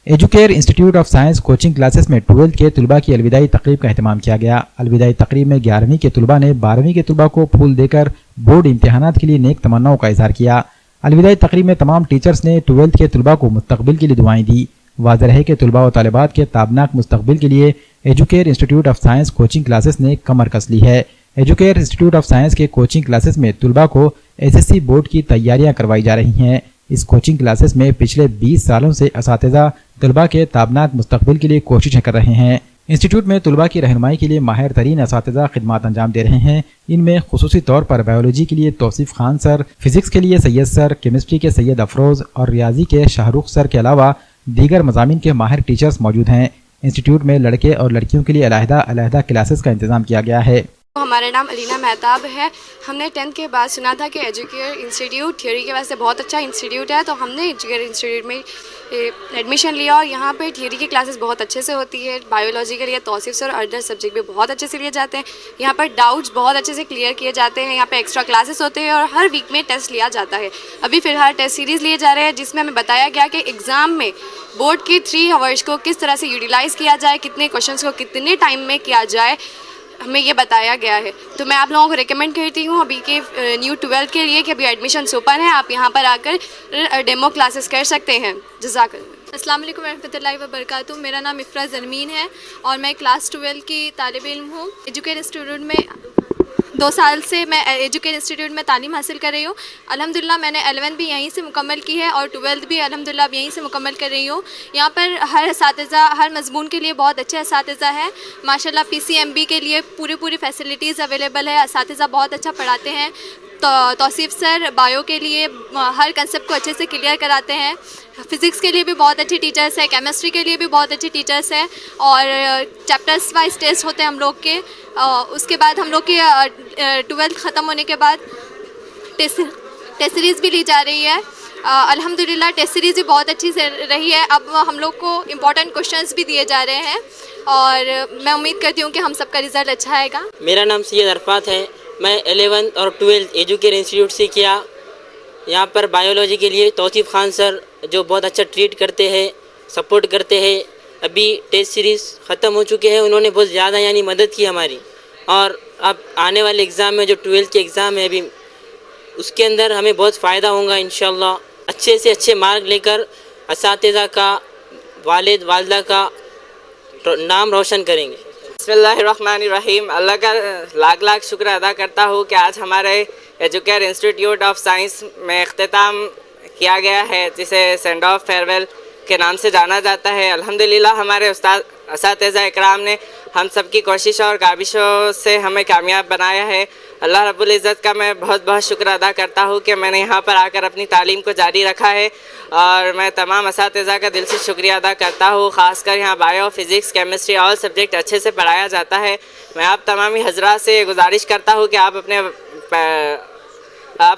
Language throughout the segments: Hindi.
Educare institute of science coaching classes में 12th के तलबा की अलविदाई तकरीब का अहतमाम किया गया। अलविदाई तकरीब में 11वीं के तलबा ने 12वीं के तलबा को फूल देकर बोर्ड इम्तिहानात के लिए नेक तमन्नाओं का इजहार किया। अलविदाई तकरीब में तमाम टीचर्स ने 12th के तलबा को मुस्तकबिल के लिए दुआएं दी। वाज़ेह है कि तलबा व तालिबात के ताबनाक मुस्तकबिल के लिए educare institute of science coaching classes ने कमर कस ली है। एजुकेयर इंस्टीट्यूट ऑफ साइंस के कोचिंग क्लासेस में तलबा को SSC बोर्ड की तैयारियां करवाई जा रही हैं। इस कोचिंग क्लासेस में पिछले 20 सालों से असातिज़ा तलबा के ताबनाक मुस्तकबिल के लिए कोशिशें कर रहे हैं। इंस्टीट्यूट में तलबा की रहनुमाई के लिए माहिर तरीन असातिज़ा खिदमात अंजाम दे रहे हैं। इनमें खुसूसी तौर पर बायोलॉजी के लिए तौसीफ खान सर, फिजिक्स के लिए सैयद सर, केमिस्ट्री के सैयद अफरोज़ और रियाजी के शाहरुख सर के अलावा दीगर मज़ामीन के माहिर टीचर्स मौजूद हैं। इंस्टीट्यूट में लड़के और लड़कियों के लिए अलहदा क्लासेस का इंतजाम किया गया है। हमारा नाम अलीना मेहताब है। हमने 10th के बाद सुना था कि एजुकेयर इंस्टीट्यूट थियोरी के वजह से बहुत अच्छा इंस्टीट्यूट है, तो हमने एजुकेयर इंस्टीट्यूट में एडमिशन लिया और यहाँ पे थियोरी की क्लासेस बहुत अच्छे से होती है। बायोलॉजी के लिए तौसीफ सर और अदर सब्जेक्ट भी बहुत अच्छे से लिए जाते हैं। यहाँ पर डाउट्स बहुत अच्छे से क्लियर किए जाते हैं। यहाँ पे एक्स्ट्रा क्लासेस होते हैं और हर वीक में टेस्ट लिया जाता है। अभी फ़िलहाल टेस्ट सीरीज़ लिए जा रहे हैं जिसमें हमें बताया गया कि एग्ज़ाम में बोर्ड के 3 आवर्स को किस तरह से यूटिलाइज़ किया जाए, कितने क्वेश्चन को कितने टाइम में किया जाए, हमें ये बताया गया है। तो मैं आप लोगों को रिकमेंड करती हूँ अभी के न्यू 12th के लिए कि अभी एडमिशन ओपन है, आप यहाँ पर आकर डेमो क्लासेस कर सकते हैं। जज़ाकल्लाह। अस्सलाम वालेकुम रहमतुल्लाहि व बरकातुहू। मेरा नाम इफ़रा ज़रमीन है और मैं क्लास 12 की तालिब इल्म हूँ। एजुकेयर इंस्टीट्यूट में 2 साल से मैं एजुकेयर इंस्टीट्यूट में तालीम हासिल कर रही हूँ। अल्हम्दुलिल्लाह मैंने 11th भी यहीं से मुकम्मल की है और 12th भी अल्हम्दुलिल्लाह यहीं से मुकम्मल कर रही हूँ। यहाँ पर हर असातिज़ा हर मज़मून के लिए बहुत अच्छे असातिज़ा हैं। माशाल्लाह PCMB के लिए पूरी फैसिलिटीज़ अवेलेबल है। असातिज़ा बहुत अच्छा पढ़ाते हैं। तो तौसीफ सर बायो के लिए हर कंसेप्ट को अच्छे से क्लियर कराते हैं। फ़िज़िक्स के लिए भी बहुत अच्छे टीचर्स हैं, केमिस्ट्री के लिए भी बहुत अच्छे टीचर्स हैं और चैप्टर्स वाइज टेस्ट होते हैं हम लोग के। उसके बाद हम लोग की 12th ख़त्म होने के बाद टेस्ट सीरीज़ भी ली जा रही है। अल्हम्दुलिल्लाह टेस्ट सीरीज़ भी बहुत अच्छी से रही है। अब हम लोग को इम्पोर्टेंट क्वेश्चंस भी दिए जा रहे हैं और मैं उम्मीद करती हूँ कि हम सबका रिज़ल्ट अच्छा आएगा। मेरा नाम सैयद अरफात है। मैं 11th और 12th एजुकेयर इंस्टीट्यूट से किया। यहाँ पर बायोलॉजी के लिए तौसीफ खान सर जो बहुत अच्छा ट्रीट करते हैं, सपोर्ट करते हैं। अभी टेस्ट सीरीज़ ख़त्म हो चुके हैं, उन्होंने बहुत ज़्यादा यानी मदद की हमारी। और अब आने वाले एग्ज़ाम में जो 12th के एग्ज़ाम है अभी, उसके अंदर हमें बहुत फ़ायदा होगा इंशाल्लाह। अच्छे से अच्छे मार्क लेकर असातिज़ा का, वालिद वालदा का नाम रोशन करेंगे। बिस्मिल्लाहिर्रहमानिर्रहीम। अल्लाह का लाख शुक्र अदा करता हूँ कि आज हमारे एजुकेयर इंस्टीट्यूट ऑफ साइंस में इख्तिताम किया गया है, जिसे सेंड ऑफ फेयरवेल के नाम से जाना जाता है। अल्हम्दुलिल्लाह हमारे उस्ताद असातिज़ा इकराम ने हम सब की कोशिश और काबिशों से हमें कामयाब बनाया है। अल्लाह रब्बुल इज़्ज़त का मैं बहुत शुक्र अदा करता हूँ कि मैंने यहाँ पर आकर अपनी तालीम को जारी रखा है और मैं तमाम असातिज़ा का दिल से शुक्रिया अदा करता हूँ। ख़ासकर यहाँ bio, physics, chemistry all subject अच्छे से पढ़ाया जाता है। मैं आप तमामी हज़रात से गुजारिश करता हूँ कि आप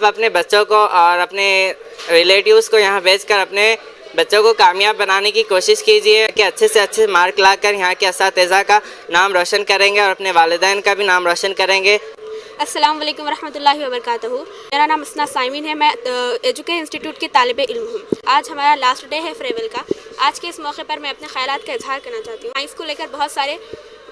अपने बच्चों को और अपने रिलेटिव्स को यहाँ भेजकर अपने बच्चों को कामयाब बनाने की कोशिश कीजिए कि अच्छे से अच्छे मार्क लाकर यहाँ के असातिज़ा का नाम रोशन करेंगे और अपने वालिदैन का भी नाम रोशन करेंगे। अस्सलाम वालेकुम रहमतुल्लाहि व बरकातहू। मेरा नाम असना साइमिन है। मैं एजुकेयर इंस्टीट्यूट की तालिब इल्म हूँ। आज हमारा लास्ट डे है फेयरवेल का। आज के इस मौके पर मैं अपने ख्यालात का इजहार करना चाहती हूँ। साइंस को लेकर बहुत सारे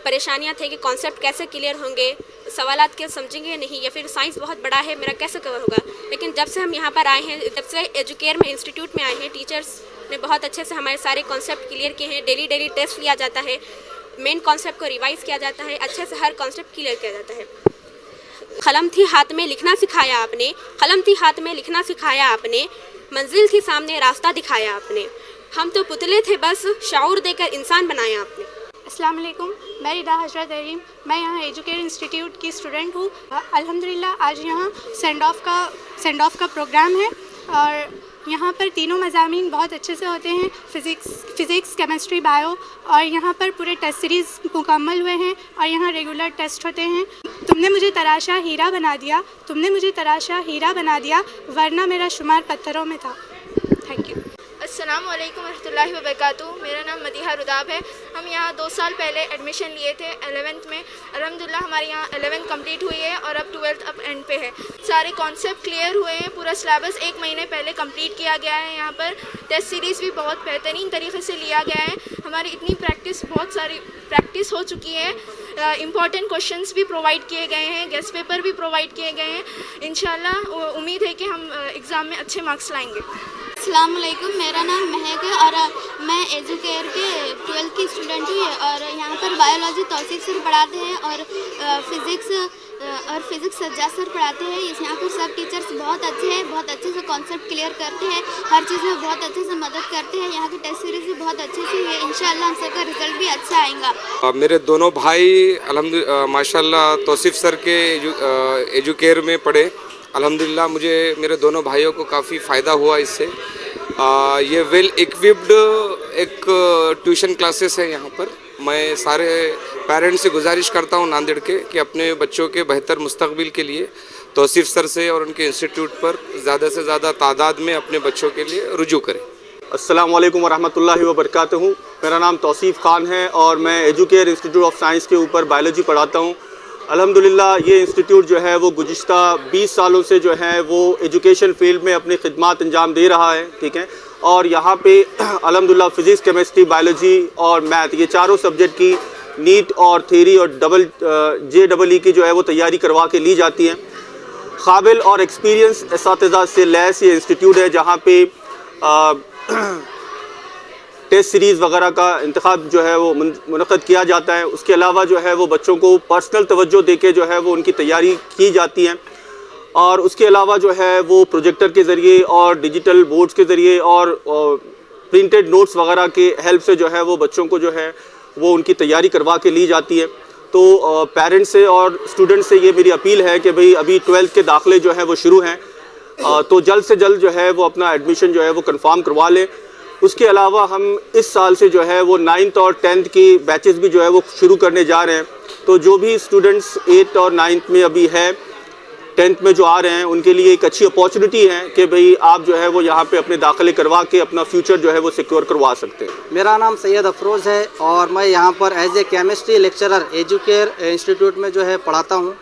परेशानियाँ थे कि कॉन्सेप्ट कैसे क्लियर होंगे, सवालात के समझेंगे या नहीं, या फिर साइंस बहुत बड़ा है मेरा कैसे कवर होगा। लेकिन जब से हम यहाँ पर आए हैं, जब से एजुकेयर में इंस्टीट्यूट में आए हैं, टीचर्स ने बहुत अच्छे से हमारे सारे कॉन्सेप्ट क्लियर किए हैं। डेली टेस्ट लिया जाता है, मेन कॉन्सेप्ट को रिवाइज़ किया जाता है, अच्छे से हर कॉन्सेप्ट क्लियर किया जाता है। कलम थी हाथ में लिखना सिखाया आपने, कलम थी हाथ में लिखना सिखाया आपने, मंजिल थी सामने रास्ता दिखाया आपने, हम तो पुतले थे बस शाऊर देकर इंसान बनाया आपने। अस्सलाम वालेकुम। मैं रिदा हजरत अरीम, मैं यहाँ एजुकेयर इंस्टीट्यूट की स्टूडेंट हूँ। अल्हम्दुलिल्लाह आज यहाँ सेंड ऑफ का प्रोग्राम है और यहाँ पर तीनों मज़ामीन बहुत अच्छे से होते हैं, फ़िज़िक्स, केमिस्ट्री, बायो। और यहाँ पर पूरे टेस्ट सीरीज़ मुकम्मल हुए हैं और यहाँ रेगुलर टेस्ट होते हैं। तुमने मुझे तराशा हीरा बना दिया, तुमने मुझे तराशा हीरा बना दिया, वरना मेरा शुमार पत्थरों में था। Thank you. अस्सलाम वालेकुम रहमतुल्लाहि व बरकातुहू। मेरा नाम मदीहा रुदाब है। हम यहाँ 2 साल पहले एडमिशन लिए थे 11th में। अल्हम्दुलिल्लाह हमारे यहाँ 11th कंप्लीट हुई है और अब 12th अब एंड पे है। सारे कॉन्सेप्ट क्लियर हुए हैं, पूरा सिलेबस 1 महीने पहले कंप्लीट किया गया है। यहाँ पर टेस्ट सीरीज़ भी बहुत बेहतरीन तरीके से लिया गया है। हमारी इतनी बहुत सारी प्रैक्टिस हो चुकी है। इम्पॉर्टेंट क्वेश्चंस भी प्रोवाइड किए गए हैं, गेस्ट पेपर भी प्रोवाइड किए गए हैं। इंशाल्लाह उम्मीद है कि हम एग्ज़ाम में अच्छे मार्क्स लाएंगे। अस्सलाम वालेकुम, मेरा नाम महक है और मैं एजुकेयर के 12th की स्टूडेंट हूँ और यहाँ पर बायोलॉजी तौसीफ सर पढ़ाते हैं और फिज़िक्स सज्जाद सर पढ़ाते हैं। यहाँ पर सब टीचर्स बहुत अच्छे हैं, बहुत अच्छे से कॉन्सेप्ट क्लियर करते हैं, हर चीज़ में बहुत अच्छे से मदद करते हैं। यहाँ की टेस्ट सीरीज़ भी बहुत अच्छे से है। इंशाल्लाह हम सबका रिजल्ट भी अच्छा आएगा। मेरे दोनों भाई अल्हम्दुलिल्लाह माशाल्लाह तौसीफ सर के एजुकेयर में पढ़े। अल्हम्दुलिल्लाह मुझे मेरे दोनों भाइयों को काफ़ी फ़ायदा हुआ इससे। ये वेल इक्विप्ड एक ट्यूशन क्लासेस है यहाँ पर। मैं सारे पेरेंट्स से गुजारिश करता हूँ नांदेड़ के कि अपने बच्चों के बेहतर मुस्तकबिल के लिए तौसीफ सर से और उनके इंस्टीट्यूट पर ज़्यादा से ज़्यादा तादाद में अपने बच्चों के लिए रुजू करें। अस्सलाम वालेकुम वरहमतुल्लाहि वबरकातुहू। मेरा नाम तौसीफ खान है और मैं एजुकेयर इंस्टीट्यूट ऑफ साइंस के ऊपर बायोलॉजी पढ़ाता हूँ। अल्हम्दुलिल्लाह ये इंस्टीट्यूट जो है वो गुज़िश्ता 20 सालों से जो है वो एजुकेशन फील्ड में अपनी खिदमत अंजाम दे रहा है, ठीक है। और यहाँ पे अल्हम्दुलिल्लाह फ़िज़िक्स, केमिस्ट्री, बायोलॉजी और मैथ ये चारों सब्जेक्ट की नीट और थ्योरी और JEE की जो है वो तैयारी करवा के ली जाती है। काबिल और एक्सपीरियंस इस्तिज़ा से लैस ये इंस्टीट्यूट है जहाँ पे टेस्ट सीरीज़ वगैरह का इंतखाब जो है वो मुनक़्क़द किया जाता है। उसके अलावा जो है वो बच्चों को पर्सनल तवज्जो देके जो है वो उनकी तैयारी की जाती है। और उसके अलावा जो है वो प्रोजेक्टर के ज़रिए और डिजिटल बोर्ड्स के ज़रिए और प्रिंटेड नोट्स वगैरह के हेल्प से जो है वो बच्चों को जो है वो उनकी तैयारी करवा के ली जाती है। तो पेरेंट्स से और स्टूडेंट्स से ये मेरी अपील है कि भाई अभी 12th के दाखिले जो है वो शुरू हैं, तो जल्द से जल्द जो है वो अपना एडमिशन जो है वो कंफर्म करवा लें। उसके अलावा हम इस साल से जो है वो 9th और 10th की बैचेस भी जो है वो शुरू करने जा रहे हैं। तो जो भी स्टूडेंट्स 8th और 9th में अभी है, 10th में जो आ रहे हैं, उनके लिए एक अच्छी अपॉर्चुनिटी है कि भाई आप जो है वो यहाँ पे अपने दाखिले करवा के अपना फ्यूचर जो है वो सिक्योर करवा सकते हैं। मेरा नाम सैयद अफरोज़ है और मैं यहाँ पर as a chemistry lecturer Educare institute में जो है पढ़ाता हूँ।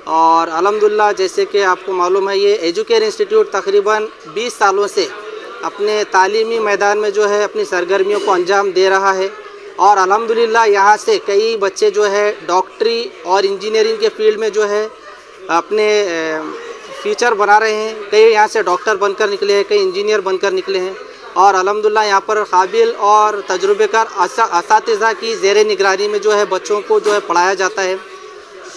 और अल्हम्दुलिल्लाह जैसे कि आपको मालूम है ये एजुकेयर इंस्टीट्यूट तकरीबन 20 सालों से अपने तालीमी मैदान में जो है अपनी सरगर्मियों को अंजाम दे रहा है। और अल्हम्दुलिल्लाह यहाँ से कई बच्चे जो है डॉक्टरी और इंजीनियरिंग के फील्ड में जो है अपने फ्यूचर बना रहे हैं। कई यहाँ से डॉक्टर बनकर निकले हैं, कई इंजीनियर बनकर निकले हैं। और अल्हम्दुलिल्लाह यहाँ पर काबिल और तजुर्बेकार असातिज़ा की ज़ेर निगरानी में जो है बच्चों को जो है पढ़ाया जाता है।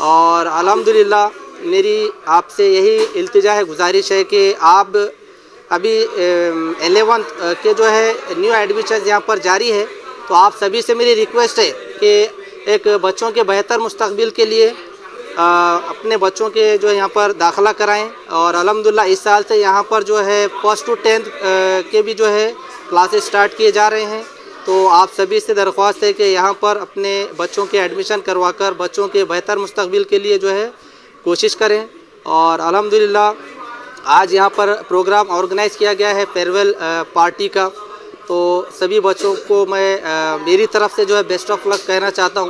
और अल्हम्दुलिल्लाह मेरी आपसे यही इल्तिजा है, गुजारिश है कि आप अभी 11th के जो है न्यू एडमिशन यहाँ पर जारी है, तो आप सभी से मेरी रिक्वेस्ट है कि एक बच्चों के बेहतर मुस्तकबिल के लिए अपने बच्चों के जो यहाँ पर दाखिला कराएं। और अल्हम्दुलिल्लाह इस साल से यहाँ पर जो है 1st to 10th के भी जो है क्लासेस स्टार्ट किए जा रहे हैं। तो आप सभी से दरख्वास्त है कि यहाँ पर अपने बच्चों के एडमिशन करवाकर बच्चों के बेहतर मुस्तकबिल के लिए जो है कोशिश करें। और अल्हम्दुलिल्लाह आज यहाँ पर प्रोग्राम ऑर्गेनाइज़ किया गया है फेयरवेल पार्टी का। तो सभी बच्चों को मैं मेरी तरफ से जो है बेस्ट ऑफ लक कहना चाहता हूँ।